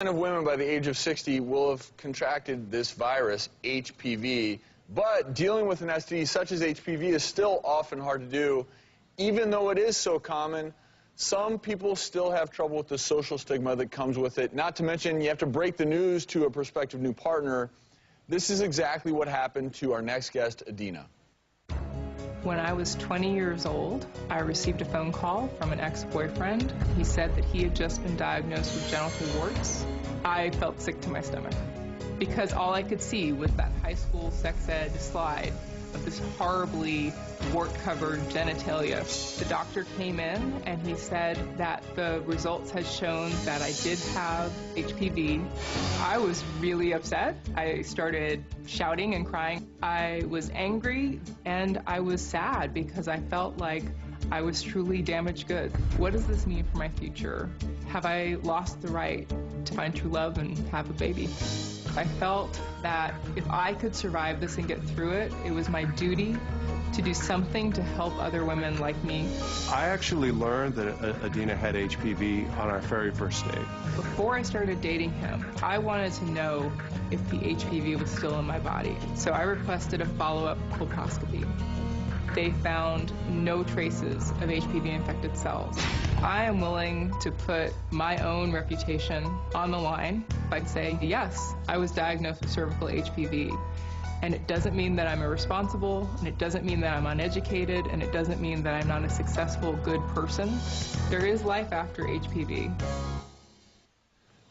Of women by the age of 60 will have contracted this virus, HPV, but dealing with an STD such as HPV is still often hard to do. Even though it is so common, some people still have trouble with the social stigma that comes with it. Not to mention, you have to break the news to a prospective new partner. This is exactly what happened to our next guest, Adina. When I was 20 years old, I received a phone call from an ex-boyfriend. He said that he had just been diagnosed with genital warts. I felt sick to my stomach because all I could see was that high school sex ed slide of this horribly wart-covered genitalia. The doctor came in and he said that the results had shown that I did have HPV. I was really upset. I started shouting and crying. I was angry and I was sad because I felt like I was truly damaged goods. What does this mean for my future? Have I lost the right to find true love and have a baby? I felt that if I could survive this and get through it, it was my duty to do something to help other women like me. I actually learned that Adina had HPV on our very first date. Before I started dating him, I wanted to know if the HPV was still in my body. So I requested a follow-up colposcopy. They found no traces of HPV-infected cells. I am willing to put my own reputation on the line by saying, yes, I was diagnosed with cervical HPV. And it doesn't mean that I'm irresponsible, and it doesn't mean that I'm uneducated, and it doesn't mean that I'm not a successful, good person. There is life after HPV.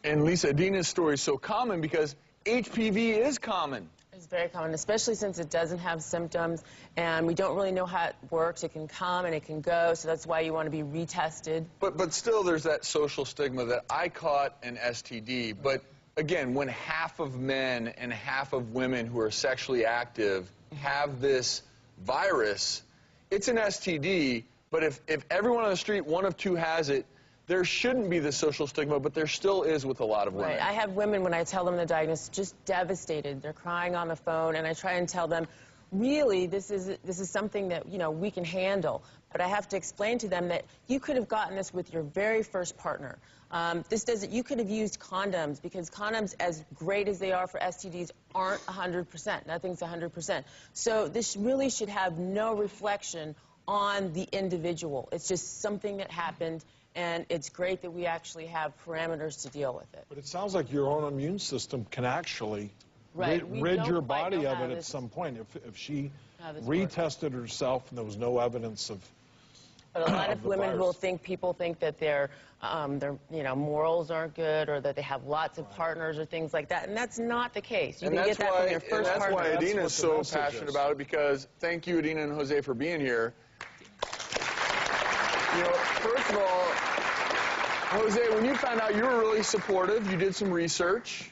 And Lisa, Adina's story is so common because HPV is common. It's very common, especially since it doesn't have symptoms, and we don't really know how it works. It can come and it can go, so that's why you want to be retested. But still, there's that social stigma that I caught an STD. But again, when half of men and half of women who are sexually active have this virus, it's an STD. But if everyone on the street, one of two has it, there shouldn't be the social stigma, but there still is with a lot of women. Right. I have women, when I tell them the diagnosis, just devastated. They're crying on the phone, and I try and tell them, really, this is something that, you know, we can handle. But I have to explain to them that you could have gotten this with your very first partner. You could have used condoms, because condoms, as great as they are for STDs, aren't 100%. Nothing's 100%. So this really should have no reflection on the individual. It's just something that happened. And it's great that we actually have parameters to deal with it. But it sounds like your own immune system can actually rid your body of it at some point. If she retested herself and there was no evidence of But a lot of women will think, people think that their morals aren't good, or that they have lots of partners or things like that, and that's not the case. You can get that from your first partner. And that's why Adina is so passionate about it, because thank you, Adina and Jose, for being here. You know, first of all, Jose, when you found out, you were really supportive. You did some research,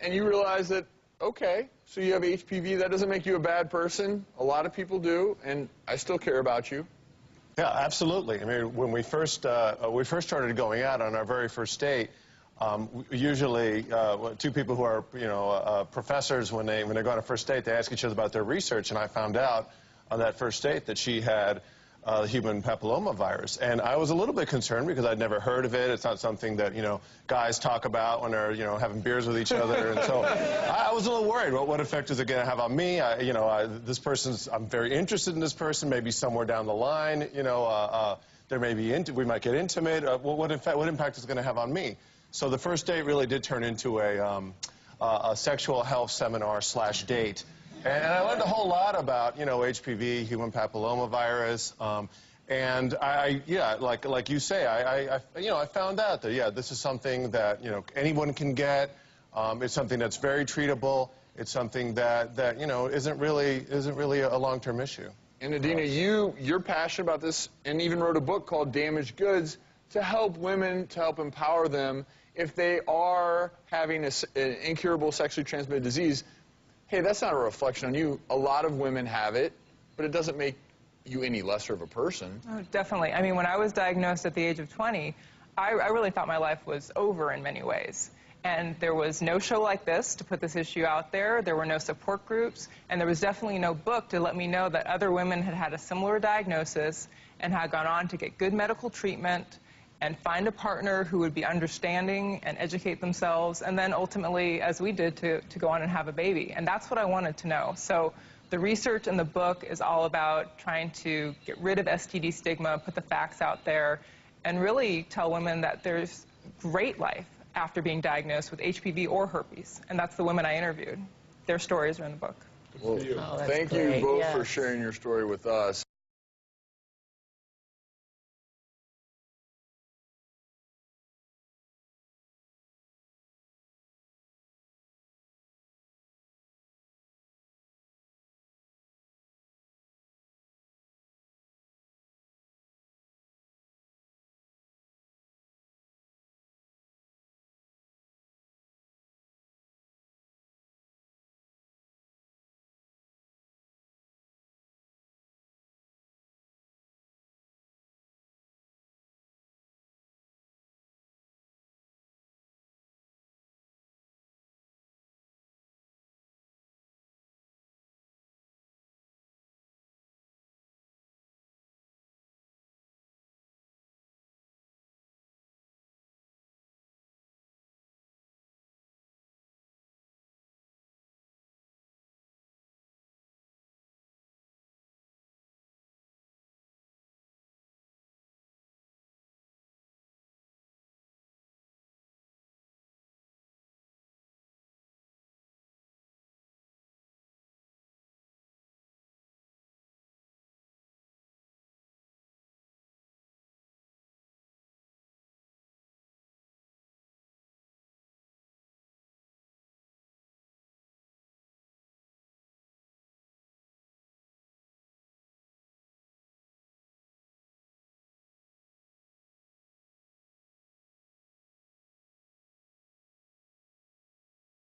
and you realized that, okay, so you have HPV. That doesn't make you a bad person. A lot of people do, and I still care about you. Yeah, absolutely. I mean, when we first started going out on our very first date, usually two people who are, professors, when they go on a first date, they ask each other about their research, and I found out on that first date that she had the human papillomavirus. And I was a little bit concerned because I'd never heard of it. It's not something that, guys talk about when they're, having beers with each other. And so I was a little worried. What effect is it going to have on me? I'm very interested in this person, maybe somewhere down the line, there may be, we might get intimate. What impact is it going to have on me? So the first date really did turn into a sexual health seminar / date. And I learned a whole lot about, HPV, human papillomavirus, and like you say, I found out that, this is something that, anyone can get. It's something that's very treatable. It's something that isn't really a long-term issue. And Adina, you're passionate about this, and even wrote a book called Damaged Goods to help women, to help empower them if they are having an incurable sexually transmitted disease. Hey, that's not a reflection on you. A lot of women have it, but it doesn't make you any lesser of a person. Oh, definitely. I mean, when I was diagnosed at the age of 20, I really thought my life was over in many ways. And there was no show like this to put this issue out there. There were no support groups, and there was definitely no book to let me know that other women had had a similar diagnosis and had gone on to get good medical treatment and find a partner who would be understanding and educate themselves, and then ultimately, as we did, to go on and have a baby. And that's what I wanted to know. So the research in the book is all about trying to get rid of STD stigma, put the facts out there, and really tell women that there's great life after being diagnosed with HPV or herpes. And that's the women I interviewed. Their stories are in the book. Well, thank you both for sharing your story with us.